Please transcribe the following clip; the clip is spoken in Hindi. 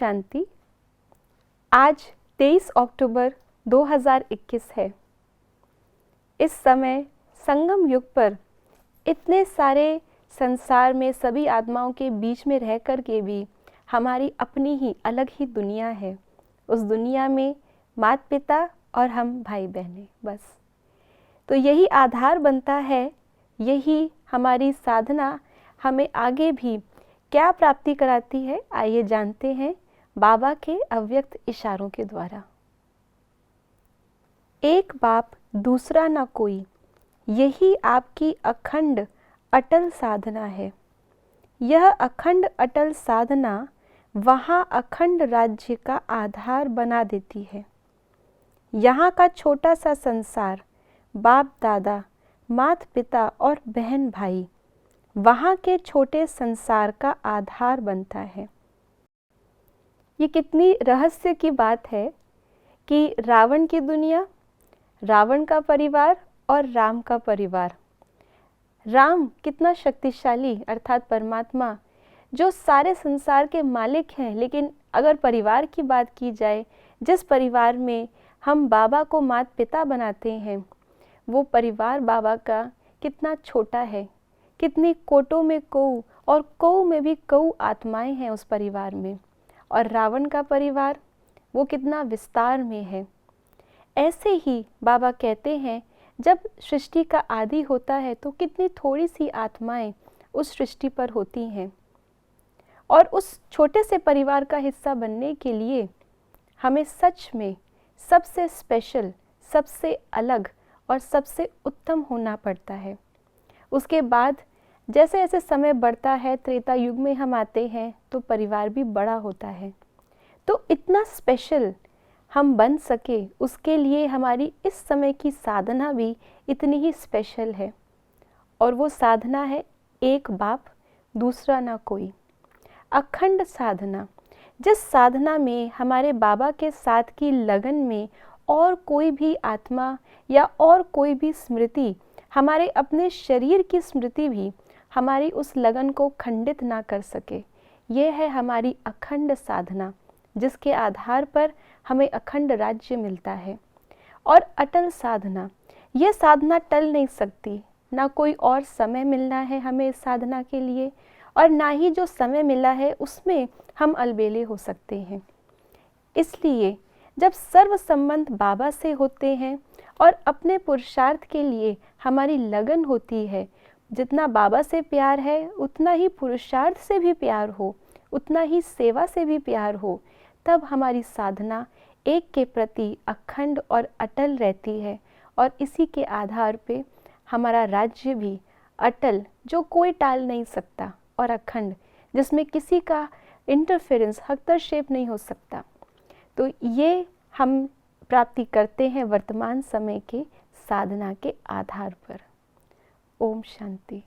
शांति। आज 23 अक्टूबर 2021 है। इस समय संगम युग पर इतने सारे संसार में सभी आत्माओं के बीच में रह कर के भी हमारी अपनी ही अलग ही दुनिया है। उस दुनिया में माता पिता और हम भाई बहनें बस। तो यही आधार बनता है, यही हमारी साधना हमें आगे भी क्या प्राप्ति कराती है। आइए जानते हैं बाबा के अव्यक्त इशारों के द्वारा। एक बाप दूसरा ना कोई, यही आपकी अखंड अटल साधना है। यह अखंड अटल साधना वहाँ अखंड राज्य का आधार बना देती है। यहाँ का छोटा सा संसार, बाप दादा, माता पिता और बहन भाई, वहाँ के छोटे संसार का आधार बनता है। ये कितनी रहस्य की बात है कि रावण की दुनिया, रावण का परिवार और राम का परिवार। राम कितना शक्तिशाली अर्थात परमात्मा जो सारे संसार के मालिक हैं, लेकिन अगर परिवार की बात की जाए, जिस परिवार में हम बाबा को माता पिता बनाते हैं, वो परिवार बाबा का कितना छोटा है। कितनी कोटों में कौ और कौ में भी कौ आत्माएं हैं उस परिवार में। और रावण का परिवार वो कितना विस्तार में है। ऐसे ही बाबा कहते हैं जब सृष्टि का आदि होता है तो कितनी थोड़ी सी आत्माएं उस सृष्टि पर होती हैं। और उस छोटे से परिवार का हिस्सा बनने के लिए हमें सच में सबसे स्पेशल, सबसे अलग और सबसे उत्तम होना पड़ता है। उसके बाद जैसे जैसे समय बढ़ता है, त्रेता युग में हम आते हैं तो परिवार भी बड़ा होता है। तो इतना स्पेशल हम बन सके, उसके लिए हमारी इस समय की साधना भी इतनी ही स्पेशल है। और वो साधना है एक बाप दूसरा ना कोई, अखंड साधना। जिस साधना में हमारे बाबा के साथ की लगन में और कोई भी आत्मा या और कोई भी स्मृति, हमारे अपने शरीर की स्मृति भी हमारी उस लगन को खंडित ना कर सके। यह है हमारी अखंड साधना, जिसके आधार पर हमें अखंड राज्य मिलता है। और अटल साधना, यह साधना टल नहीं सकती। ना कोई और समय मिलना है हमें इस साधना के लिए, और ना ही जो समय मिला है उसमें हम अलबेले हो सकते हैं। इसलिए जब सर्व संबंध बाबा से होते हैं और अपने पुरुषार्थ के लिए हमारी लगन होती है, जितना बाबा से प्यार है उतना ही पुरुषार्थ से भी प्यार हो, उतना ही सेवा से भी प्यार हो, तब हमारी साधना एक के प्रति अखंड और अटल रहती है। और इसी के आधार पे हमारा राज्य भी अटल, जो कोई टाल नहीं सकता, और अखंड, जिसमें किसी का इंटरफेरेंस, हस्तक्षेप नहीं हो सकता। तो ये हम प्राप्ति करते हैं वर्तमान समय के साधना के आधार पर। ओम शांति।